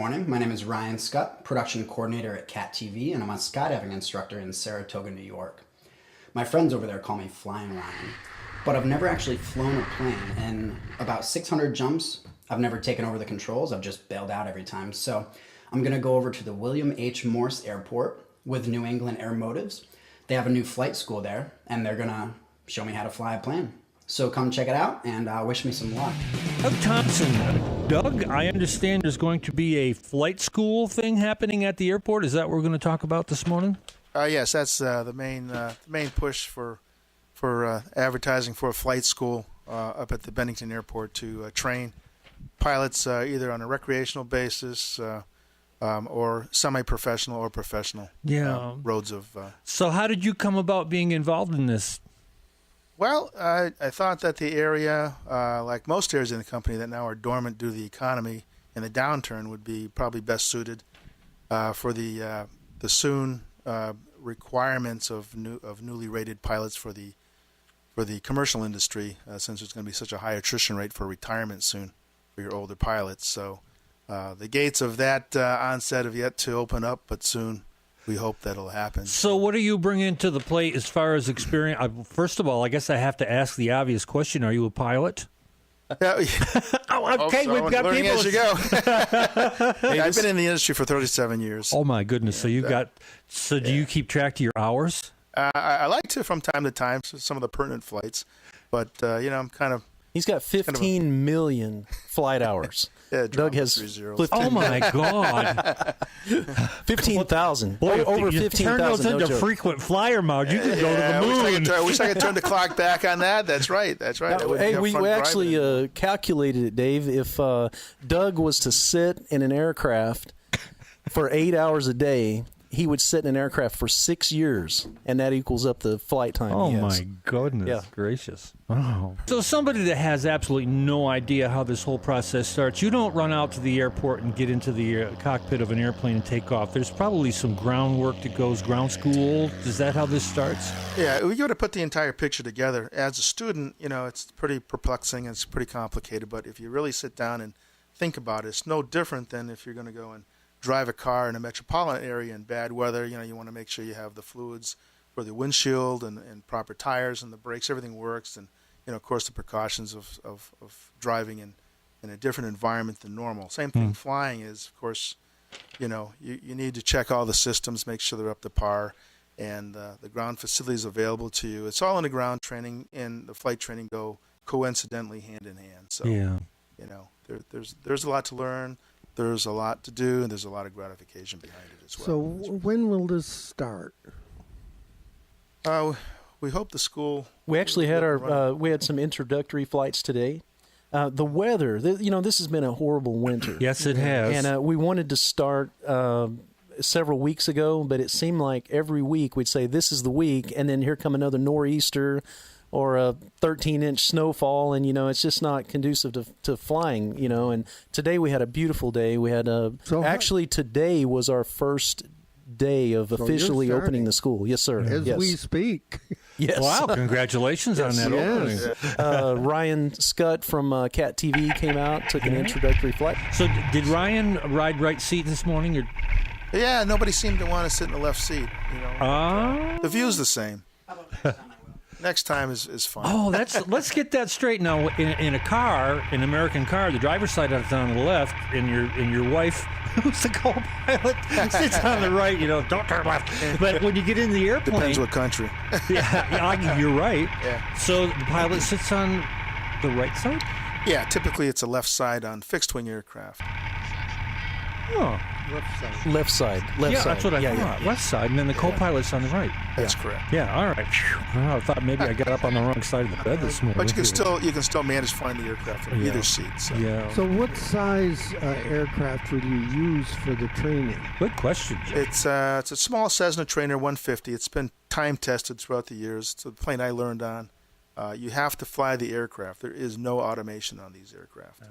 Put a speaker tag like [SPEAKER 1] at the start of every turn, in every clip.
[SPEAKER 1] morning. My name is Ryan Scutt, production coordinator at Cat TV, and I'm a skydiving instructor in Saratoga, New York. My friends over there call me Flyin Ryan, but I've never actually flown a plane. In about 600 jumps, I've never taken over the controls. I've just bailed out every time. So I'm going to go over to the William H. Morse Airport with New England Airmotives. They have a new flight school there, and they're going to show me how to fly a plane. So come check it out and wish me some luck.
[SPEAKER 2] Doug Thompson. Doug, I understand there's going to be a flight school thing happening at the airport. Is that what we're going to talk about this morning?
[SPEAKER 3] Yes, that's the main push for advertising for a flight school up at the Bennington airport to train pilots either on a recreational basis or semi-professional or professional roads of.
[SPEAKER 2] So how did you come about being involved in this?
[SPEAKER 3] Well, I thought that the area, like most areas in the company that now are dormant due to the economy and the downturn, would be probably best suited for the soon requirements of newly rated pilots for the commercial industry, since there's going to be such a high attrition rate for retirement soon for your older pilots. So the gates of that onset have yet to open up, but soon we hope that'll happen.
[SPEAKER 2] So what are you bringing to the plate as far as experience? First of all, I guess I have to ask the obvious question. Are you a pilot?
[SPEAKER 3] Okay,
[SPEAKER 2] we've got
[SPEAKER 3] learning
[SPEAKER 2] people.
[SPEAKER 3] as you go. I've been in the industry for 37 years.
[SPEAKER 2] Oh, my goodness. So you've got. So do you keep track of your hours?
[SPEAKER 3] I like to from time to time, so some of the pertinent flights. But, I'm kind of.
[SPEAKER 4] He's got 15 million flight hours.
[SPEAKER 3] Yeah,
[SPEAKER 4] Doug has
[SPEAKER 3] 15.
[SPEAKER 2] Oh, my God.
[SPEAKER 4] 15,000.
[SPEAKER 2] Boy,
[SPEAKER 4] Over
[SPEAKER 2] you
[SPEAKER 4] 15,000.
[SPEAKER 2] turn those into
[SPEAKER 4] joke.
[SPEAKER 2] frequent flyer mode. You could go to the moon.
[SPEAKER 3] I wish I could turn the clock back on that. That's right.
[SPEAKER 4] Hey, we actually calculated it, Dave. If Doug was to sit in an aircraft for 8 hours a day, he would sit in an aircraft for 6 years, and that equals up the flight time.
[SPEAKER 2] Oh, my goodness gracious. Oh. So somebody that has absolutely no idea how this whole process starts, you don't run out to the airport and get into the cockpit of an airplane and take off. There's probably some groundwork that goes, ground school. Is that how this starts?
[SPEAKER 3] Yeah, we got to put the entire picture together. As a student, it's pretty perplexing and it's pretty complicated, but if you really sit down and think about it, it's no different than if you're going to go and drive a car in a metropolitan area in bad weather. You want to make sure you have the fluids for the windshield and proper tires and the brakes, everything works, and of course the precautions of driving in a different environment than normal. Same thing flying is, of course, you need to check all the systems, make sure they're up to par, and the ground facilities available to you. It's all in the ground training and the flight training go coincidentally hand in hand. So there's a lot to learn. There's a lot to do, and there's a lot of gratification behind it as well.
[SPEAKER 5] So when will this start?
[SPEAKER 3] We hope the school.
[SPEAKER 4] We actually had we had some introductory flights today. The weather, this has been a horrible winter.
[SPEAKER 2] Yes, it has.
[SPEAKER 4] And we wanted to start several weeks ago, but it seemed like every week we'd say this is the week, and then here come another nor'easter or a 13-inch snowfall, and it's just not conducive to flying. And today we had a beautiful day. We had actually today was our first day of officially opening the school. Yes, sir.
[SPEAKER 5] As we speak.
[SPEAKER 4] Yes.
[SPEAKER 2] Wow! Congratulations on that opening.
[SPEAKER 4] Ryan Scutt from Cat TV came out, took an introductory flight.
[SPEAKER 2] So did Ryan ride right seat this morning? Or?
[SPEAKER 3] Yeah, nobody seemed to want to sit in the left seat. The view's the same. Next time is fine.
[SPEAKER 2] Oh, let's get that straight now. In a car, an American car, the driver's side is on the left, and your wife, who's the co-pilot, sits on the right. Don't turn left. But when you get in the airplane,
[SPEAKER 3] depends what country.
[SPEAKER 2] You're right.
[SPEAKER 3] Yeah.
[SPEAKER 2] So the pilot sits on the right side.
[SPEAKER 3] Yeah, typically it's a left side on fixed-wing aircraft.
[SPEAKER 2] Oh.
[SPEAKER 4] Left side.
[SPEAKER 2] Yeah, that's what I thought. Left side, and then the co-pilot's on the right.
[SPEAKER 3] That's correct.
[SPEAKER 2] Yeah, all right. Well, I thought maybe I got up on the wrong side of the bed this morning.
[SPEAKER 3] But you can still manage flying the aircraft from either seat. So.
[SPEAKER 2] Yeah.
[SPEAKER 5] So what size aircraft will you use for the training?
[SPEAKER 2] Good question, Jeff.
[SPEAKER 3] It's a small Cessna Trainer 150. It's been time tested throughout the years. It's the plane I learned on. You have to fly the aircraft. There is no automation on these aircraft.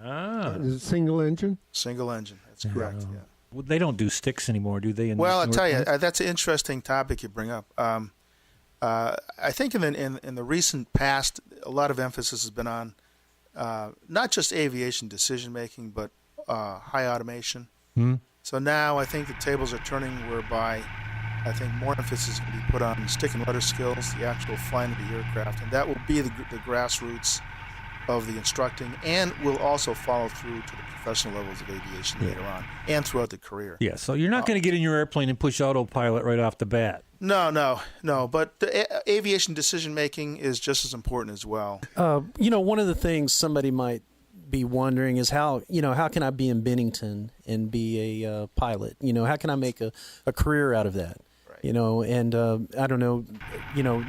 [SPEAKER 5] Is it single engine?
[SPEAKER 3] Single engine. That's correct. Yeah.
[SPEAKER 2] Well, they don't do sticks anymore, do they?
[SPEAKER 3] Well, I'll tell you, that's an interesting topic you bring up. I think in the recent past, a lot of emphasis has been on not just aviation decision making, but high automation. So now I think the tables are turning whereby I think more emphasis can be put on stick and rudder skills, the actual flying of the aircraft, and that will be the grassroots of the instructing, and will also follow through to the professional levels of aviation later on and throughout the career.
[SPEAKER 2] Yeah, so you're not going to get in your airplane and push autopilot right off the bat.
[SPEAKER 3] No. But the aviation decision-making is just as important as well.
[SPEAKER 4] One of the things somebody might be wondering is how can I be in Bennington and be a pilot? How can I make a career out of that? Right. And I don't know,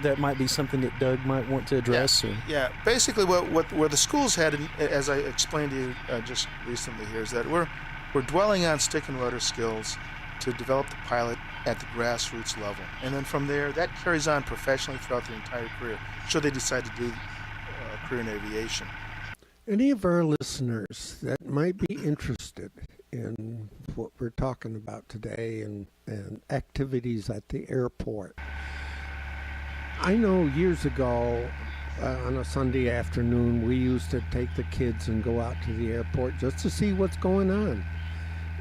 [SPEAKER 4] that might be something that Doug might want to address.
[SPEAKER 3] Yeah. Basically where the schools had, as I explained to you just recently here, is that we're dwelling on stick and rudder skills to develop the pilot at the grassroots level. And then from there, that carries on professionally throughout their entire career, should they decide to do a career in aviation.
[SPEAKER 5] Any of our listeners that might be interested in what we're talking about today and activities at the airport. I know years ago on a Sunday afternoon we used to take the kids and go out to the airport just to see what's going on.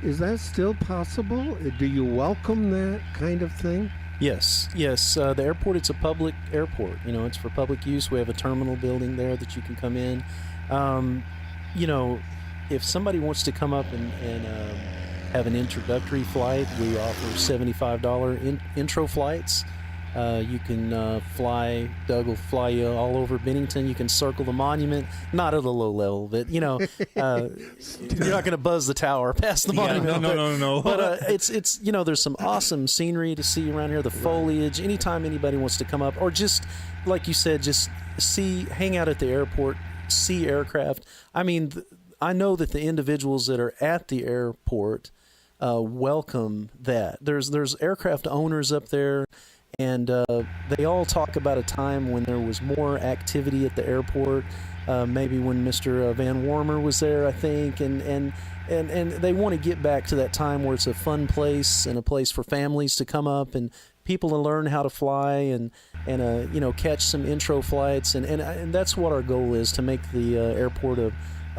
[SPEAKER 5] Is that still possible? Do you welcome that kind of thing?
[SPEAKER 4] Yes. The airport, it's a public airport. It's for public use. We have a terminal building there that you can come in. If somebody wants to come up and have an introductory flight, we offer $75 intro flights. You can fly. Doug will fly you all over Bennington. You can circle the monument, not at a low level, but you're not going to buzz the tower past the monument.
[SPEAKER 2] No.
[SPEAKER 4] But it's there's some awesome scenery to see around here. The foliage. Anytime anybody wants to come up, or just like you said, just hang out at the airport, see aircraft. I mean, I know that the individuals that are at the airport welcome that. There's aircraft owners up there. And they all talk about a time when there was more activity at the airport, maybe when Mr. Van Warmer was there, I think, and they want to get back to that time where it's a fun place and a place for families to come up and people to learn how to fly and catch some intro flights, and that's what our goal is, to make the airport a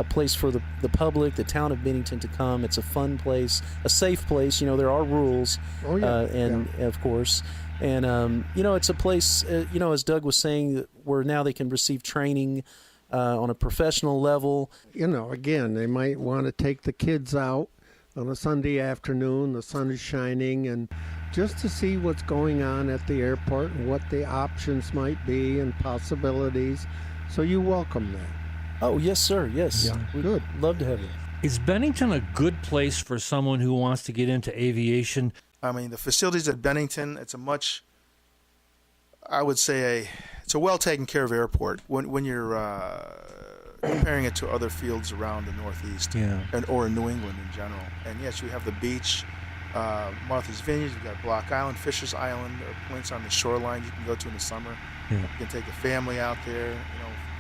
[SPEAKER 4] place for the public, the town of Bennington, to come. It's a fun place, a safe place. There are rules, of course. And, it's a place, as Doug was saying, where now they can receive training on a professional level.
[SPEAKER 5] Again, they might want to take the kids out on a Sunday afternoon, the sun is shining, and just to see what's going on at the airport and what the options might be and possibilities. So you welcome that.
[SPEAKER 4] Oh, yes, sir. Yes.
[SPEAKER 5] Yeah,
[SPEAKER 4] We'd
[SPEAKER 5] good.
[SPEAKER 4] love to have you.
[SPEAKER 2] Is Bennington a good place for someone who wants to get into aviation?
[SPEAKER 3] I mean, the facilities at Bennington, it's a well taken care of airport when you're comparing it to other fields around the Northeast or in New England in general. And yes, you have the beach, Martha's Vineyard, you've got Block Island, Fisher's Island, or points on the shoreline you can go to in the summer. Yeah. You can take the family out there.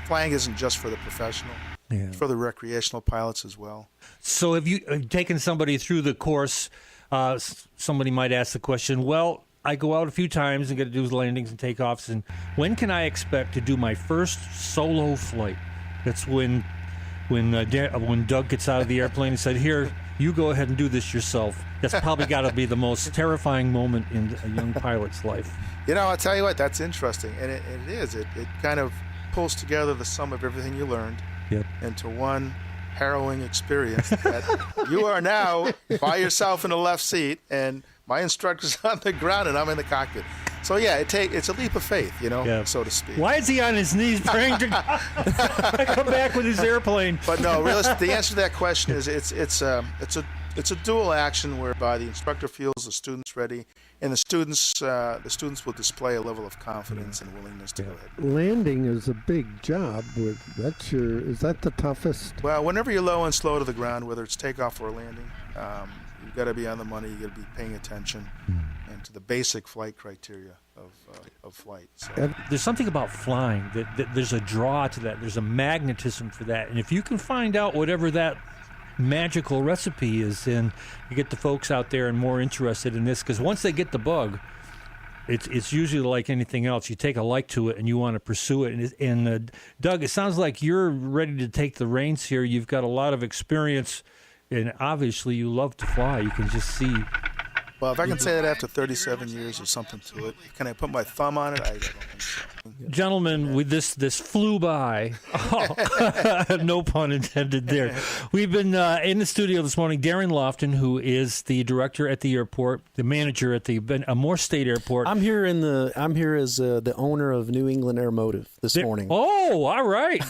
[SPEAKER 3] Flying isn't just for the professional. Yeah. It's for the recreational pilots as well.
[SPEAKER 2] So have you taken somebody through the course? Somebody might ask the question, well, I go out a few times and get to do landings and takeoffs, and when can I expect to do my first solo flight? That's when Doug gets out of the airplane and said, here, you go ahead and do this yourself. That's probably got to be the most terrifying moment in a young pilot's life.
[SPEAKER 3] I'll tell you what, that's interesting, and it is. It kind of pulls together the sum of everything you learned into one harrowing experience that you are now by yourself in the left seat and my instructor's on the ground and I'm in the cockpit. So it's a leap of faith, so to speak.
[SPEAKER 2] Why is he on his knees praying to God? Come back with his airplane.
[SPEAKER 3] But no, the answer to that question is it's a dual action whereby the instructor feels the student's ready, and the students will display a level of confidence and willingness to go ahead.
[SPEAKER 5] Landing is a big job. Is that the toughest?
[SPEAKER 3] Well, whenever you're low and slow to the ground, whether it's takeoff or landing, you've got to be on the money. You've got to be paying attention and to the basic flight criteria of flight. So.
[SPEAKER 2] There's something about flying that there's a draw to that. There's a magnetism for that, and if you can find out whatever that magical recipe is, and you get the folks out there and more interested in this, because once they get the bug, it's usually like anything else. You take a like to it and you want to pursue it. And Doug, it sounds like you're ready to take the reins here. You've got a lot of experience And obviously you love to fly. You can just see.
[SPEAKER 3] Well, if I can say that after 37 years or something to it, can I put my thumb on it? I don't think so.
[SPEAKER 2] Gentlemen, with this flew by. Oh, no pun intended there. We've been in the studio this morning. Darren Lofton, who is the director at the airport, the manager at the Morse State Airport.
[SPEAKER 4] I'm here as the owner of New England Airmotive this morning.
[SPEAKER 2] Oh, all right.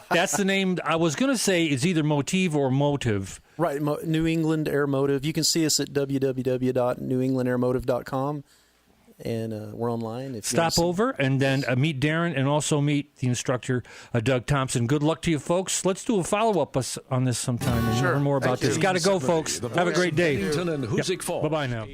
[SPEAKER 2] That's the name. I was going to say it's either Motive or Motive.
[SPEAKER 4] Right, New England Airmotive. You can see us at www.newenglandairmotive.com, and we're online. If
[SPEAKER 2] Stop over and then meet Darren and also meet the instructor, Doug Thompson. Good luck to you, folks. Let's do a follow-up on this sometime and learn more about this. Got to go, folks. Have a great day.
[SPEAKER 6] Bennington and Hoosick Falls.
[SPEAKER 2] Bye-bye now.